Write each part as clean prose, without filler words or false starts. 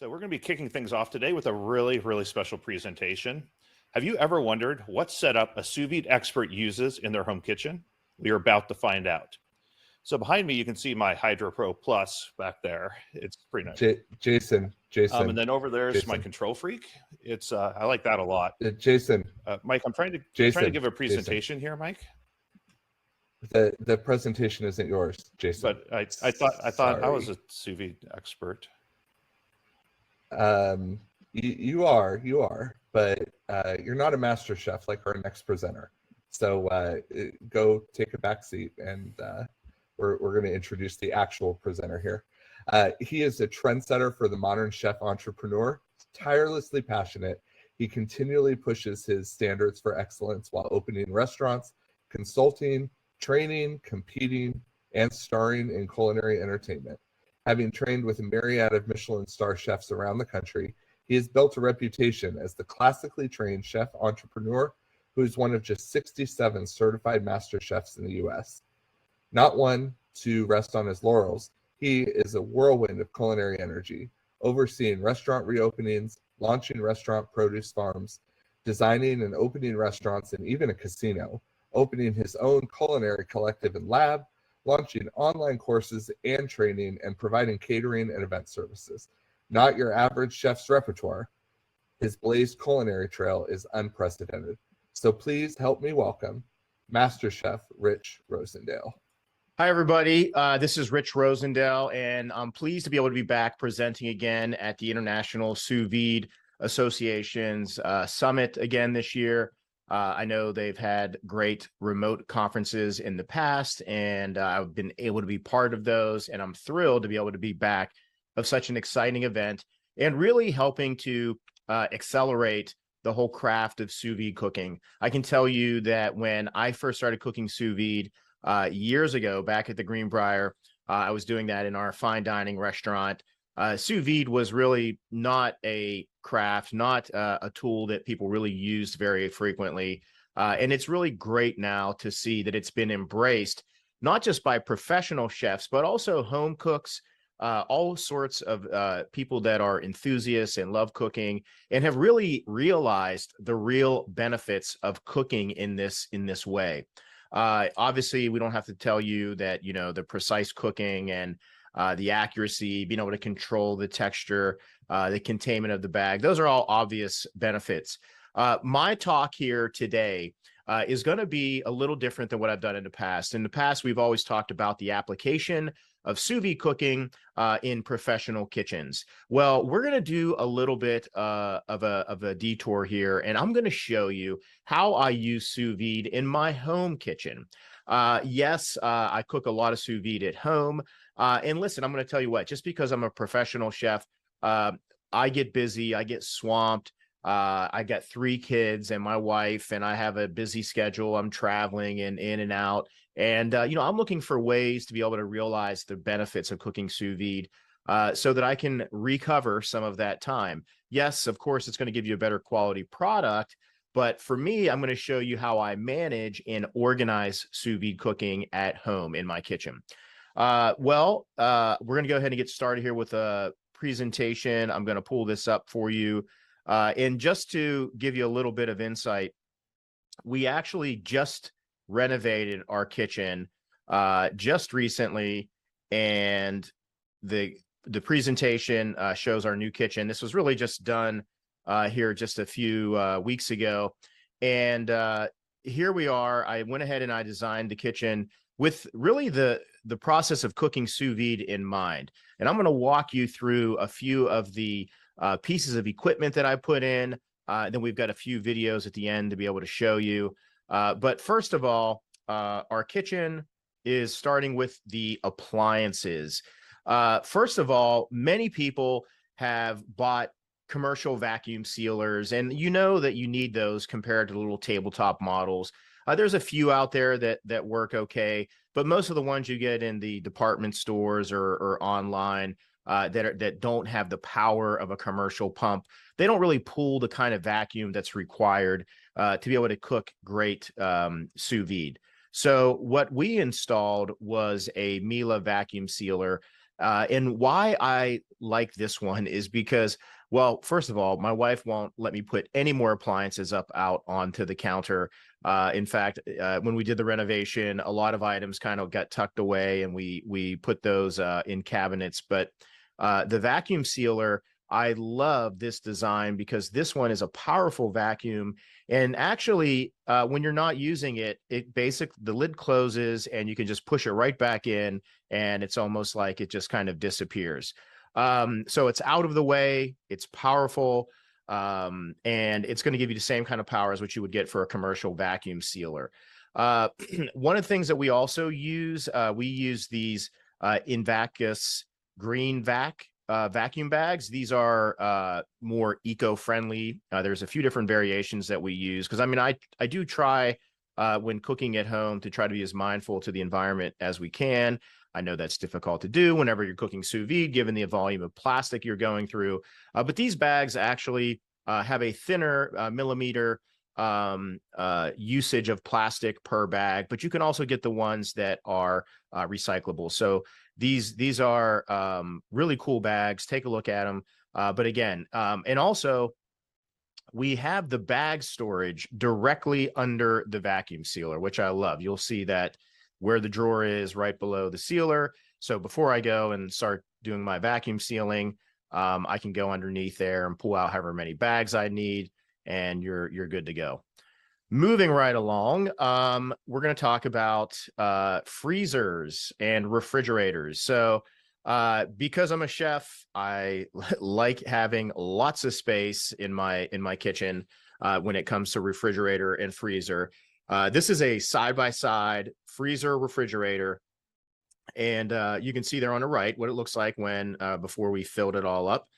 So we're going to be kicking things off today with a really special presentation. Have you ever wondered what setup a sous vide expert uses in their home kitchen? We are about to find out. So behind me, you can see my Hydro Pro Plus back there. It's pretty nice. Jason, and then over there is my Control Freak. It's I like that a lot. Jason, Mike, I'm trying to give a presentation here, Mike. The presentation isn't yours, Jason. But I thought I was a sous vide expert. You are, but you're not a master chef like our next presenter. So go take a back seat, and we're going to introduce the actual presenter here. He is a trendsetter for the modern chef entrepreneur, tirelessly passionate. He continually pushes his standards for excellence while opening restaurants, consulting, training, competing, and starring in culinary entertainment. Having trained with a myriad of Michelin star chefs around the country, he has built a reputation as the classically trained chef entrepreneur who is one of just 67 certified master chefs in the U.S. Not one to rest on his laurels, he is a whirlwind of culinary energy, overseeing restaurant reopenings, launching restaurant produce farms, designing and opening restaurants and even a casino, opening his own culinary collective and lab, launching online courses and training, and providing catering and event services. Not your average chef's repertoire. His blazed culinary trail is unprecedented. So please help me welcome Master Chef Rich Rosendale. Hi, everybody. This is Rich Rosendale, and I'm pleased to be able to be back presenting again at the International Sous Vide Association's Summit again this year. I know they've had great remote conferences in the past, and I've been able to be part of those, and I'm thrilled to be able to be back of such an exciting event and really helping to accelerate the whole craft of sous vide cooking. I can tell you that when I first started cooking sous vide years ago, back at the Greenbrier, I was doing that in our fine dining restaurant. Sous vide was really not a craft, not a tool that people really used very frequently. And it's really great now to see that it's been embraced, not just by professional chefs, but also home cooks, all sorts of people that are enthusiasts and love cooking and have really realized the real benefits of cooking in this way. Obviously, we don't have to tell you that, the precise cooking and the accuracy, being able to control the texture, the containment of the bag. Those are all obvious benefits. My talk here today is going to be a little different than what I've done in the past. In the past, we've always talked about the application of sous vide cooking in professional kitchens. Well, we're going to do a little bit of a detour here, and I'm going to show you how I use sous vide in my home kitchen. Yes, I cook a lot of sous vide at home. And listen, I'm going to tell you what, just because I'm a professional chef, I get busy, I get swamped. I got 3 kids and my wife, and I have a busy schedule. I'm traveling and in and out. And, I'm looking for ways to be able to realize the benefits of cooking sous vide so that I can recover some of that time. Yes, of course, it's going to give you a better quality product. But for me, I'm going to show you how I manage and organize sous vide cooking at home in my kitchen. We're going to go ahead and get started here with a presentation. I'm going to pull this up for you. And just to give you a little bit of insight, we actually just renovated our kitchen just recently, and the presentation shows our new kitchen. This was really just done here just a few weeks ago, and here we are. I went ahead and I designed the kitchen with really the process of cooking sous vide in mind, and I'm going to walk you through a few of the pieces of equipment that I put in. Then we've got a few videos at the end to be able to show you. But first of all, our kitchen is starting with the appliances. First of all, many people have bought commercial vacuum sealers, and you know that you need those compared to little tabletop models. There's a few out there that work okay, but most of the ones you get in the department stores or online that don't have the power of a commercial pump, they don't really pull the kind of vacuum that's required to be able to cook great sous vide. So what we installed was a Miele vacuum sealer. And why I like this one is because, well, first of all, my wife won't let me put any more appliances up out onto the counter. In fact, when we did the renovation, a lot of items kind of got tucked away, and we put those in cabinets. But the vacuum sealer, I love this design because this one is a powerful vacuum. And actually, when you're not using it, the lid closes and you can just push it right back in, and it's almost like it just kind of disappears. So it's out of the way, it's powerful, and it's going to give you the same kind of power as what you would get for a commercial vacuum sealer. One of the things that we also use, we use these Invacus Green vacuum bags. These are more eco-friendly. There's a few different variations that we use because, I mean, I do try when cooking at home to try to be as mindful to the environment as we can. I know that's difficult to do whenever you're cooking sous vide, given the volume of plastic you're going through. But these bags actually have a thinner millimeter usage of plastic per bag, but you can also get the ones that are recyclable. So these are really cool bags. Take a look at them. But again, and also we have the bag storage directly under the vacuum sealer, which I love. You'll see that where the drawer is right below the sealer. So before I go and start doing my vacuum sealing, I can go underneath there and pull out however many bags I need, and you're good to go. Moving right along, we're going to talk about freezers and refrigerators. So because I'm a chef, I like having lots of space in my kitchen when it comes to refrigerator and freezer. This is a side-by-side freezer refrigerator, and you can see there on the right what it looks like when before we filled it all up.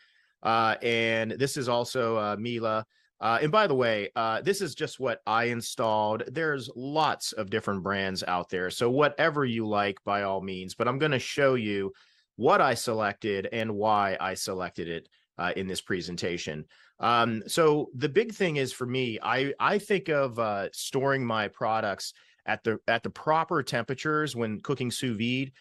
And this is also Miele. And by the way, this is just what I installed. There's lots of different brands out there, so whatever you like, by all means. But I'm going to show you what I selected and why I selected it in this presentation. So the big thing is, for me, I think of storing my products at the proper temperatures when cooking sous vide.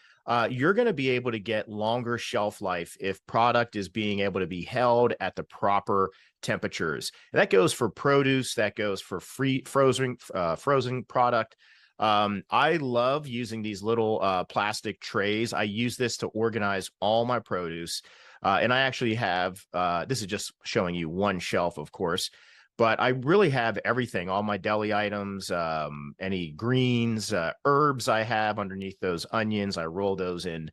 You're going to be able to get longer shelf life if product is being able to be held at the proper temperatures. And that goes for produce, that goes for frozen product. I love using these little plastic trays. I use this to organize all my produce. And I actually have, this is just showing you one shelf, of course, but I really have everything, all my deli items, any greens, herbs I have underneath those onions. I roll those in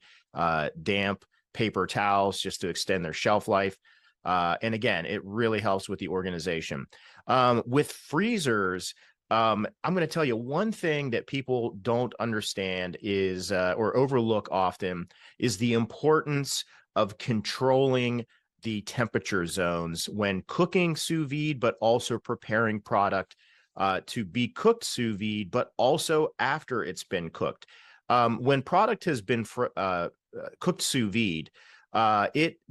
damp paper towels just to extend their shelf life. And again, it really helps with the organization. With freezers, I'm going to tell you one thing that people don't understand is, or overlook often, is the importance of controlling the temperature zones when cooking sous vide, but also preparing product to be cooked sous vide, but also after it's been cooked. When product has been cooked sous vide,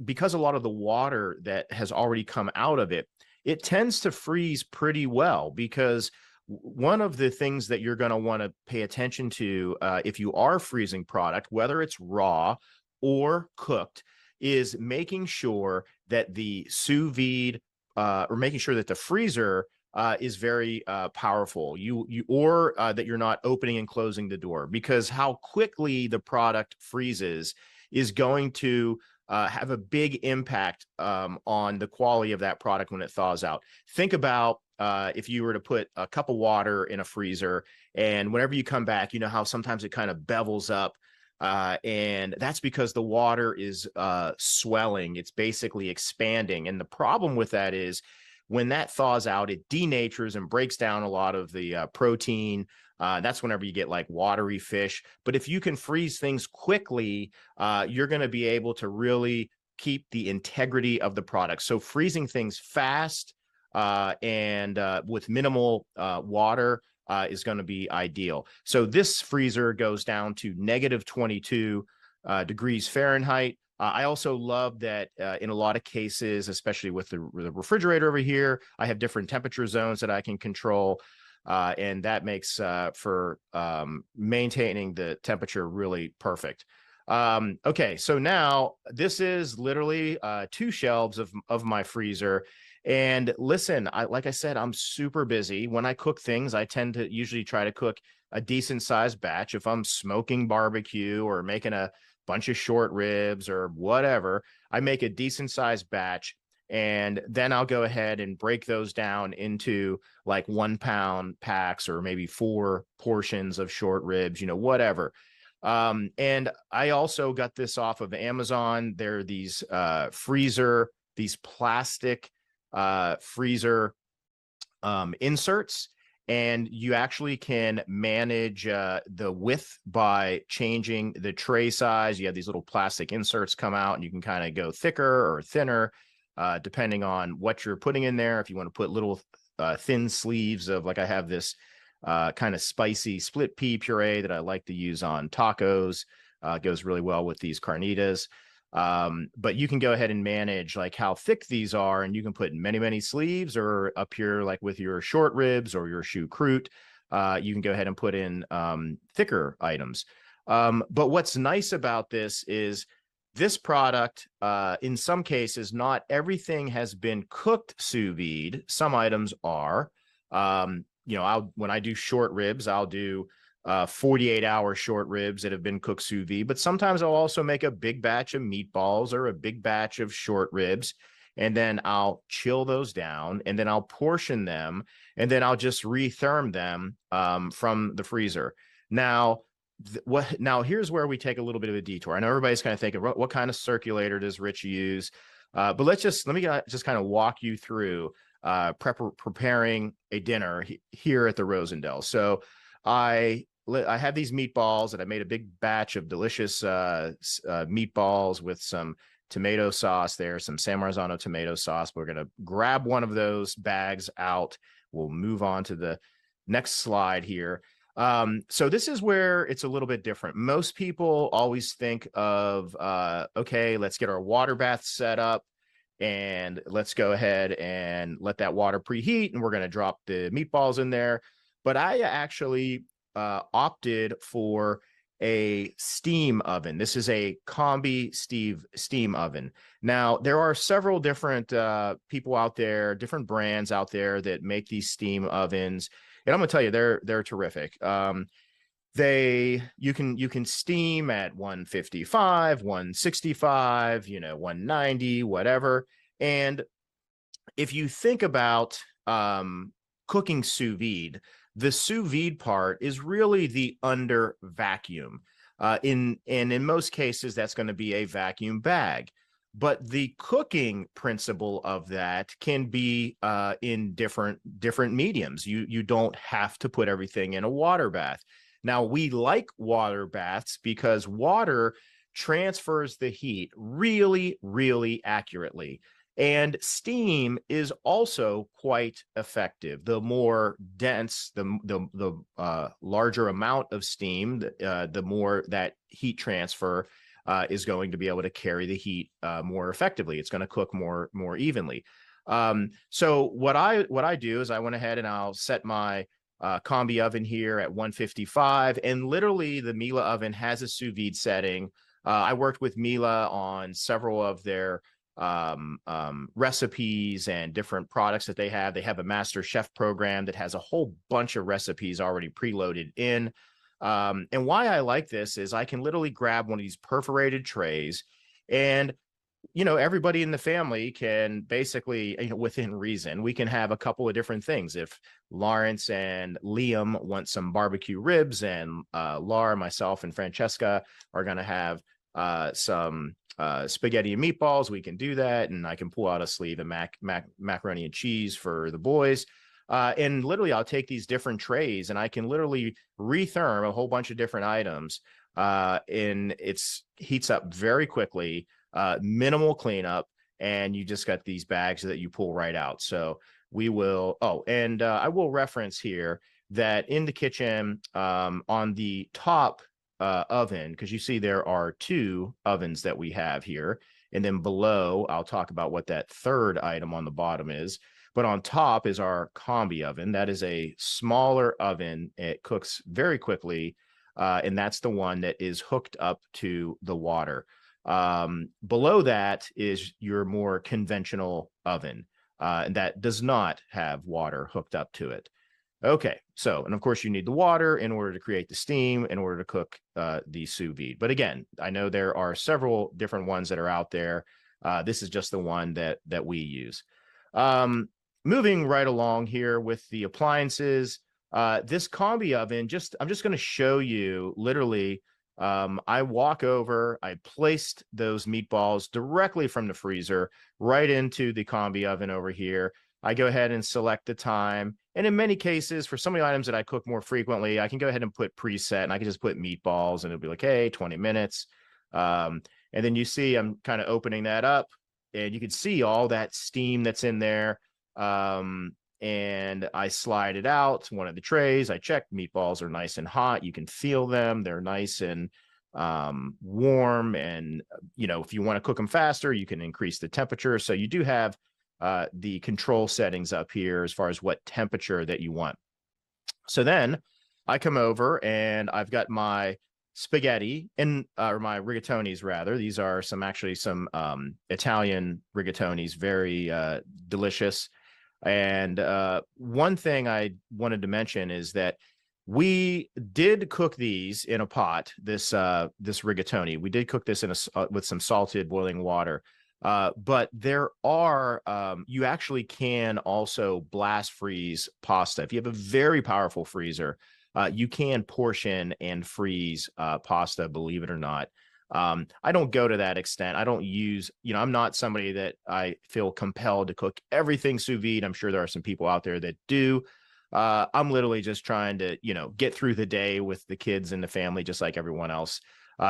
because a lot of the water that has already come out of it, it tends to freeze pretty well, because one of the things that you're going to want to pay attention to if you are freezing product, whether it's raw or cooked, is making sure that the sous vide or making sure that the freezer is very powerful. Or that you're not opening and closing the door, because how quickly the product freezes is going to have a big impact on the quality of that product when it thaws out. Think about if you were to put a cup of water in a freezer, and whenever you come back, you know how sometimes it kind of bevels up. And that's because the water is swelling. It's basically expanding. And the problem with that is when that thaws out, it denatures and breaks down a lot of the protein. That's whenever you get like watery fish. But if you can freeze things quickly, you're going to be able to really keep the integrity of the product. So freezing things fast and with minimal water is going to be ideal. So this freezer goes down to -22 degrees Fahrenheit. I also love that in a lot of cases, especially with the refrigerator over here, I have different temperature zones that I can control. And that makes for maintaining the temperature really perfect. Okay, so now this is literally 2 shelves of my freezer. And listen, like I said, I'm super busy. When I cook things, I tend to usually try to cook a decent sized batch. If I'm smoking barbecue or making a bunch of short ribs or whatever, I make a decent sized batch. And then I'll go ahead and break those down into like 1 pound packs or maybe 4 portions of short ribs, whatever. And I also got this off of Amazon. There are these these plastic freezer inserts, and you actually can manage the width by changing the tray size. You have these little plastic inserts come out, and you can kind of go thicker or thinner, depending on what you're putting in there. If you want to put little thin sleeves of, like I have this kind of spicy split pea puree that I like to use on tacos. Goes really well with these carnitas. But you can go ahead and manage like how thick these are, and you can put many sleeves, or up here like with your short ribs or your choux croûte, you can go ahead and put in thicker items. But what's nice about this is this product, in some cases, not everything has been cooked sous vide. Some items are. When I do short ribs, I'll do 48-hour short ribs that have been cooked sous vide, but sometimes I'll also make a big batch of meatballs or a big batch of short ribs, and then I'll chill those down, and then I'll portion them, and then I'll just retherm them from the freezer. Now, here's where we take a little bit of a detour. I know everybody's kind of thinking, what kind of circulator does Rich use? But let me just kind of walk you through preparing a dinner here at the Rosendale. So I have these meatballs, and I made a big batch of delicious meatballs with some tomato sauce there, some San Marzano tomato sauce. We're going to grab one of those bags out. We'll move on to the next slide here. So this is where it's a little bit different. Most people always think of, okay, let's get our water bath set up, and let's go ahead and let that water preheat, and we're going to drop the meatballs in there. But I actually opted for a steam oven. This is a combi steam oven. Now, there are several different people out there, different brands out there that make these steam ovens, and I'm going to tell you, they're terrific. You can steam at 155, 165, 190, whatever. And if you think about cooking sous vide, the sous vide part is really the under vacuum. In most cases, that's going to be a vacuum bag. But the cooking principle of that can be in different mediums. You don't have to put everything in a water bath. Now, we like water baths because water transfers the heat really accurately. And steam is also quite effective. The more dense, the larger amount of steam, the more that heat transfer is going to be able to carry the heat more effectively. It's going to cook more evenly. So what I do is I went ahead and I'll set my combi oven here at 155, and literally the Miele oven has a sous vide setting. I worked with Miele on several of their recipes and different products that they have. They have a Master Chef program that has a whole bunch of recipes already preloaded in. And why I like this is I can literally grab one of these perforated trays, and everybody in the family can basically, within reason, we can have a couple of different things. If Lawrence and Liam want some barbecue ribs, and Laura, myself, and Francesca are going to have some spaghetti and meatballs, we can do that. And I can pull out a sleeve of macaroni and cheese for the boys. And literally, I'll take these different trays, and I can literally retherm a whole bunch of different items. And it heats up very quickly. Minimal cleanup, and you just got these bags that you pull right out. So we will, I will reference here that in the kitchen, on the top oven, because you see there are 2 ovens that we have here, and then below I'll talk about what that third item on the bottom is. But on top is our combi oven. That is a smaller oven. It cooks very quickly. and that's the one that is hooked up to the water. Below that is your more conventional oven, and that does not have water hooked up to it. Okay, so, and of course you need the water in order to create the steam, in order to cook the sous vide. But again, I know there are several different ones that are out there. This is just the one that we use. Moving right along here with the appliances, this combi oven, I'm just going to show you literally. I walk over, I placed those meatballs directly from the freezer right into the combi oven over here. I go ahead and select the time. And in many cases, for some of the items that I cook more frequently, I can go ahead and put preset, and I can just put meatballs and it'll be like, hey, 20 minutes. And then you see I'm kind of opening that up, and you can see all that steam that's in there. And I slide it out to one of the trays. I check meatballs are nice and hot. You can feel them. They're nice and warm. And, you know, if you want to cook them faster, you can increase the temperature. So you do have the control settings up here as far as what temperature that you want. So then I come over and I've got my spaghetti or my rigatonis rather. These are some Italian rigatonis, very delicious. And one thing I wanted to mention is that we did cook these in a pot, this rigatoni. We did cook this in with some salted boiling water. But there are, you actually can also blast freeze pasta. If you have a very powerful freezer, you can portion and freeze pasta, believe it or not. I don't go to that extent. I don't use, I'm not somebody that I feel compelled to cook everything sous vide. I'm sure there are some people out there that do. I'm literally just trying to, get through the day with the kids and the family, just like everyone else.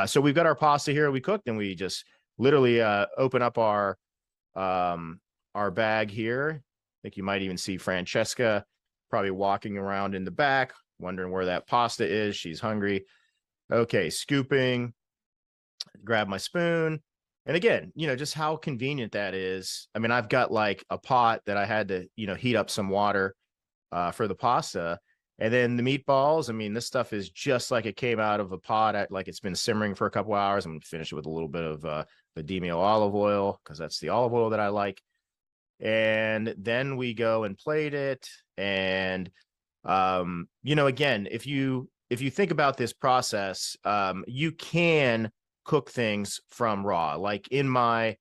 So we've got our pasta here we cooked, and we just literally open up our bag here. I think you might even see Francesca probably walking around in the back, wondering where that pasta is. She's hungry. Okay, scooping, grab my spoon. And again, just how convenient that is. I mean, I've got like a pot that I had to, heat up some water for the pasta. And then the meatballs, I mean, this stuff is just like it came out of a pot, like it's been simmering for a couple hours. I'm going to finish it with a little bit of Vide olive oil, because that's the olive oil that I like. And then we go and plate it. And, again, if you think about this process, you can cook things from raw. Like in my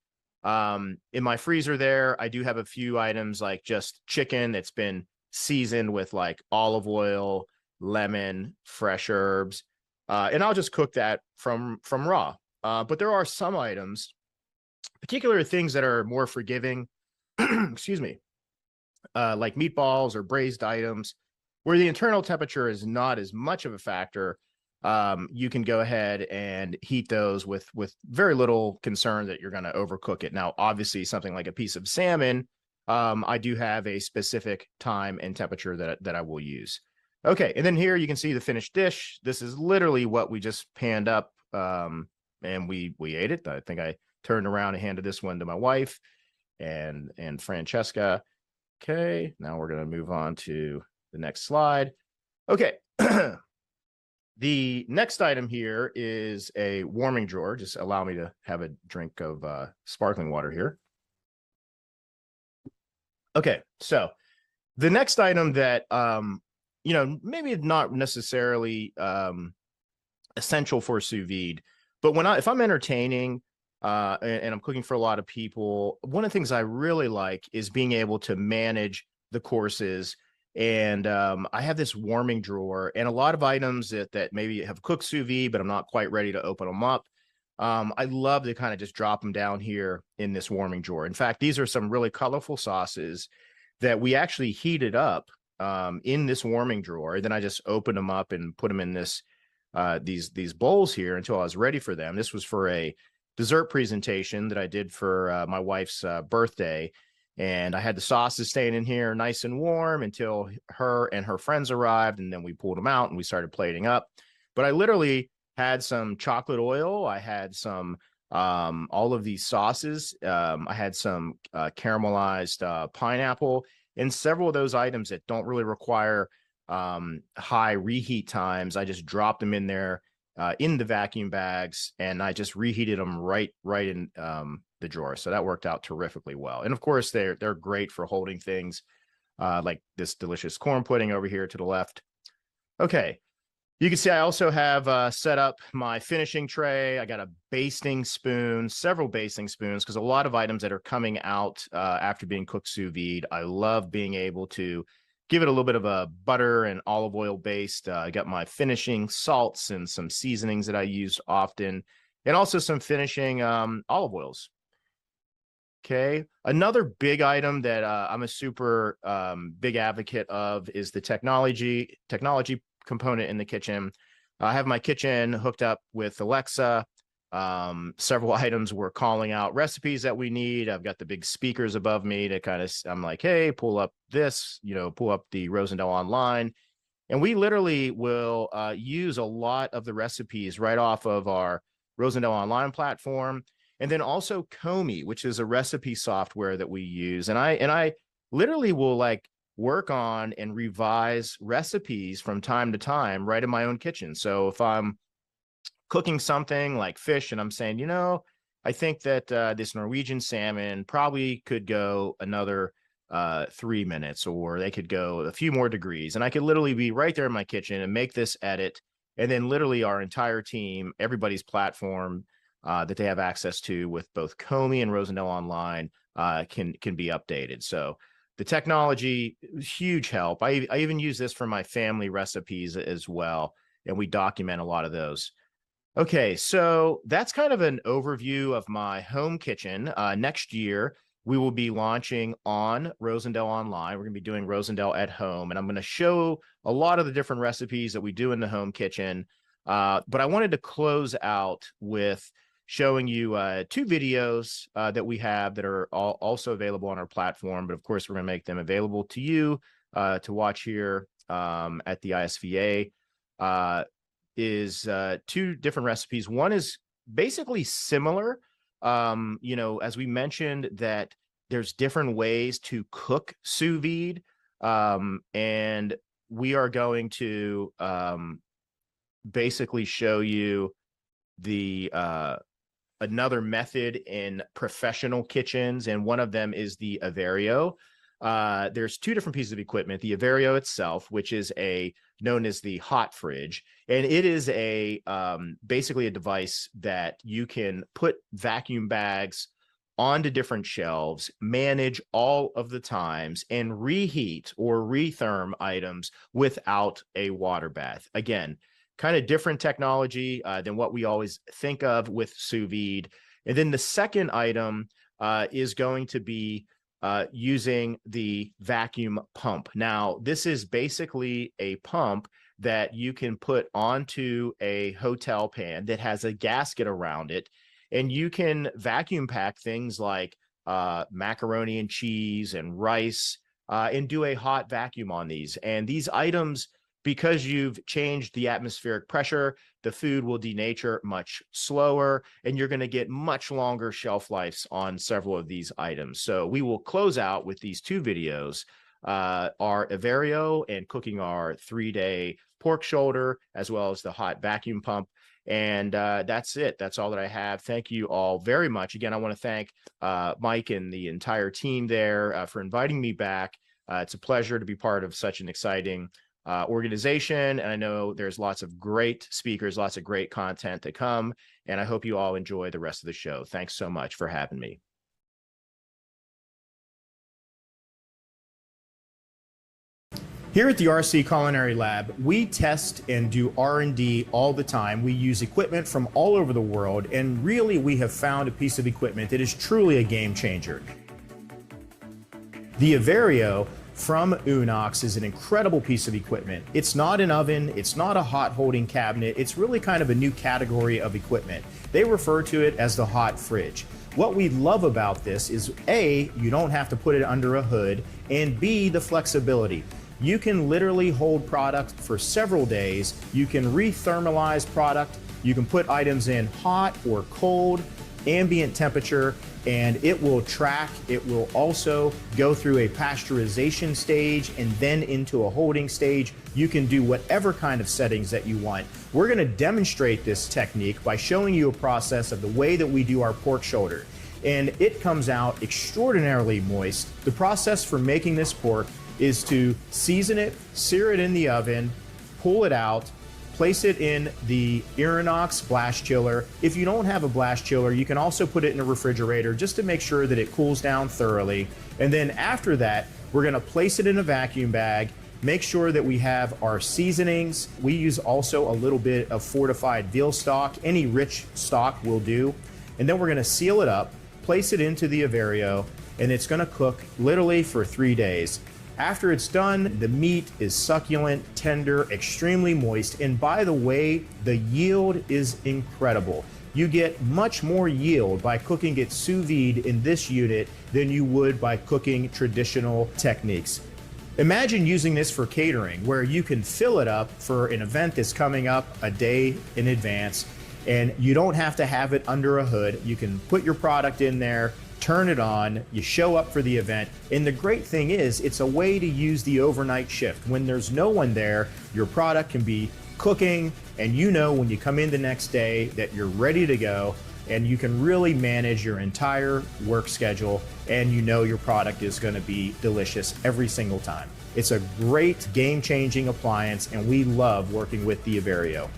freezer there, I do have a few items like just chicken that's been seasoned with like olive oil, lemon, fresh herbs, and I'll just cook that from raw. But there are some items, particular things that are more forgiving, excuse me, like meatballs or braised items, where the internal temperature is not as much of a factor. You can go ahead and heat those with very little concern that you're going to overcook it. Now, obviously, something like a piece of salmon, I do have a specific time and temperature that I will use. Okay, and then here you can see the finished dish. This is literally what we just panned up, and we ate it. I think I turned around and handed this one to my wife and Francesca. Okay, now we're going to move on to the next slide. Okay. The next item here is a warming drawer. Just allow me to have a drink of sparkling water here. Okay, so the next item that, maybe not necessarily essential for sous vide, but if I'm entertaining and I'm cooking for a lot of people, one of the things I really like is being able to manage the courses. And I have this warming drawer, and a lot of items that maybe have cooked sous vide, but I'm not quite ready to open them up. I love to kind of just drop them down here in this warming drawer. In fact, these are some really colorful sauces that we actually heated up in this warming drawer. Then I just opened them up and put them in these bowls here until I was ready for them. This was for a dessert presentation that I did for my wife's birthday. And I had the sauces staying in here nice and warm until her and her friends arrived. And then we pulled them out and we started plating up. But I literally had some chocolate oil. I had some, all of these sauces. I had some caramelized pineapple, and several of those items that don't really require high reheat times, I just dropped them in there in the vacuum bags, and I just reheated them right in the drawer. So that worked out terrifically well. And of course, they're great for holding things like this delicious corn pudding over here to the left. Okay. You can see I also have set up my finishing tray. I got a basting spoon, several basting spoons, because a lot of items that are coming out after being cooked sous vide, I love being able to give it a little bit of a butter and olive oil based. I got my finishing salts and some seasonings that I use often, and also some finishing olive oils. Okay. Another big item that I'm a super big advocate of is the technology component in the kitchen. I have my kitchen hooked up with Alexa. Several items we're calling out recipes that we need. I've got the big speakers above me to kind of, I'm like, hey, pull up this, pull up the Rosendale online. And we literally will use a lot of the recipes right off of our Rosendale online platform. And then also Comey, which is a recipe software that we use. And I literally will work on and revise recipes from time to time right in my own kitchen. So if I'm cooking something like fish and I'm saying, I think that this Norwegian salmon probably could go another 3 minutes, or they could go a few more degrees. And I could literally be right there in my kitchen and make this edit. And then literally our entire team, everybody's platform that they have access to with both Comey and Rosendale Online can be updated. So the technology, huge help. I even use this for my family recipes as well, and we document a lot of those. Okay, so that's kind of an overview of my home kitchen. Next year, we will be launching on Rosendale Online. We're going to be doing Rosendale at home, and I'm going to show a lot of the different recipes that we do in the home kitchen. But I wanted to close out with showing you 2 videos that we have that are also available on our platform. But of course, we're going to make them available to you to watch here at the ISVA. Is 2 different recipes. One is basically similar. As we mentioned, that there's different ways to cook sous vide. And we are going to basically show you the another method in professional kitchens, and one of them is the Averio. There's 2 different pieces of equipment. The Averio itself, which is known as the hot fridge, and it is basically a device that you can put vacuum bags onto different shelves, manage all of the times, and reheat or retherm items without a water bath. Again, kind of different technology than what we always think of with sous vide. And then the second item is going to be using the vacuum pump. Now, this is basically a pump that you can put onto a hotel pan that has a gasket around it, and you can vacuum pack things like macaroni and cheese and rice and do a hot vacuum on these. And these items, because you've changed the atmospheric pressure, the food will denature much slower, and you're going to get much longer shelf lives on several of these items. So we will close out with these 2 videos, our Averio and cooking our 3-day pork shoulder, as well as the hot vacuum pump. And that's it. That's all that I have. Thank you all very much. Again, I want to thank Mike and the entire team there for inviting me back. It's a pleasure to be part of such an exciting organization, and I know there's lots of great speakers, lots of great content to come, and I hope you all enjoy the rest of the show. Thanks so much for having me. Here at the RC Culinary Lab, we test and do R&D all the time. We use equipment from all over the world, and really we have found a piece of equipment that is truly a game changer. The Averio from Unox is an incredible piece of equipment. It's not an oven, it's not a hot holding cabinet, it's really kind of a new category of equipment. They refer to it as the hot fridge. What we love about this is A, you don't have to put it under a hood, and B, the flexibility. You can literally hold product for several days, you can rethermalize product, you can put items in hot or cold, ambient temperature, and it will track. It will also go through a pasteurization stage and then into a holding stage. You can do whatever kind of settings that you want. We're going to demonstrate this technique by showing you a process of the way that we do our pork shoulder. And it comes out extraordinarily moist. The process for making this pork is to season it, sear it in the oven, pull it out, place it in the Inox blast chiller. If you don't have a blast chiller, you can also put it in a refrigerator just to make sure that it cools down thoroughly. And then after that, we're gonna place it in a vacuum bag, make sure that we have our seasonings. We use also a little bit of fortified veal stock. Any rich stock will do. And then we're gonna seal it up, place it into the Averio, and it's gonna cook literally for 3 days. After it's done, the meat is succulent, tender, extremely moist. And by the way, the yield is incredible. You get much more yield by cooking it sous vide in this unit than you would by cooking traditional techniques. Imagine using this for catering, where you can fill it up for an event that's coming up a day in advance, and you don't have to have it under a hood. You can put your product in there, turn it on, you show up for the event. And the great thing is, it's a way to use the overnight shift. When there's no one there, your product can be cooking, and you know when you come in the next day that you're ready to go, and you can really manage your entire work schedule, and you know your product is going to be delicious every single time. It's a great game-changing appliance, and we love working with the Averio.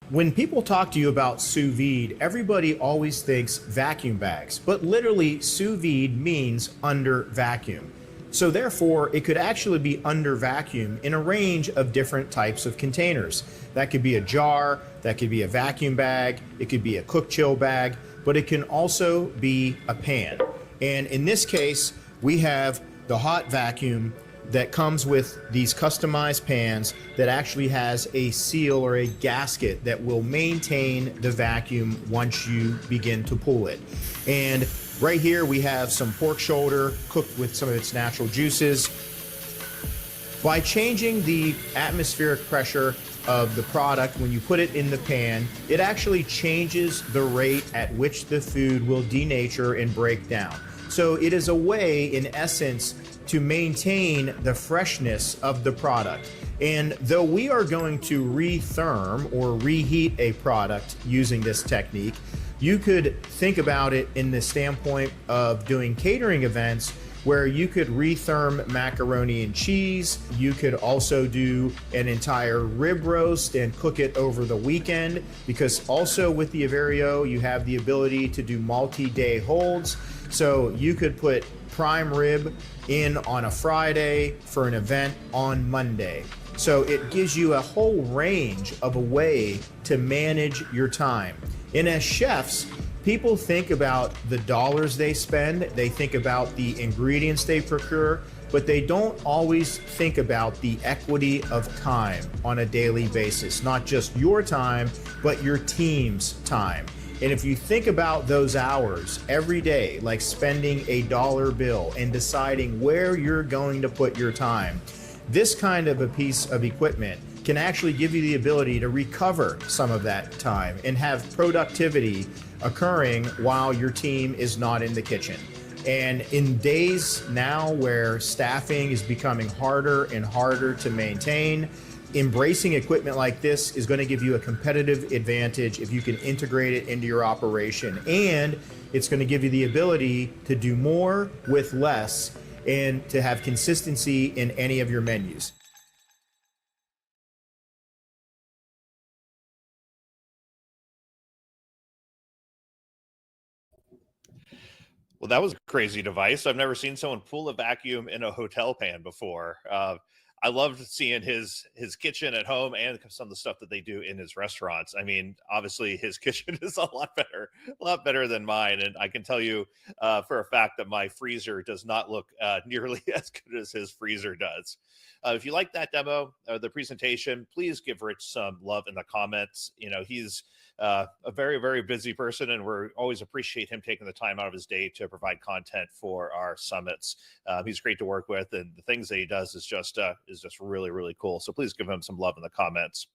When people talk to you about sous vide, everybody always thinks vacuum bags, but literally sous vide means under vacuum. So therefore, it could actually be under vacuum in a range of different types of containers. That could be a jar, that could be a vacuum bag, it could be a cook chill bag, but it can also be a pan. And in this case, we have the hot vacuum that comes with these customized pans that actually has a seal or a gasket that will maintain the vacuum once you begin to pull it. And right here we have some pork shoulder cooked with some of its natural juices. By changing the atmospheric pressure of the product when you put it in the pan, it actually changes the rate at which the food will denature and break down. So it is a way, in essence, to maintain the freshness of the product. And though we are going to retherm or reheat a product using this technique, you could think about it in the standpoint of doing catering events where you could retherm macaroni and cheese. You could also do an entire rib roast and cook it over the weekend, because also with the Averio, you have the ability to do multi-day holds. So you could put prime rib in on a Friday for an event on Monday. So it gives you a whole range of a way to manage your time. And as chefs, people think about the dollars they spend, they think about the ingredients they procure, but they don't always think about the equity of time on a daily basis. Not just your time, but your team's time. And if you think about those hours every day, like spending a dollar bill and deciding where you're going to put your time, this kind of a piece of equipment can actually give you the ability to recover some of that time and have productivity occurring while your team is not in the kitchen. And in days now where staffing is becoming harder and harder to maintain, embracing equipment like this is going to give you a competitive advantage if you can integrate it into your operation. And it's going to give you the ability to do more with less and to have consistency in any of your menus. Well, that was a crazy device. I've never seen someone pull a vacuum in a hotel pan before. I loved seeing his kitchen at home and some of the stuff that they do in his restaurants. I mean, obviously his kitchen is a lot better than mine. And I can tell you for a fact that my freezer does not look nearly as good as his freezer does. If you like that demo or the presentation, please give Rich some love in the comments. You know, he's a very, very busy person, and we always appreciate him taking the time out of his day to provide content for our summits. He's great to work with, and the things that he does is just really, really cool. So please give him some love in the comments.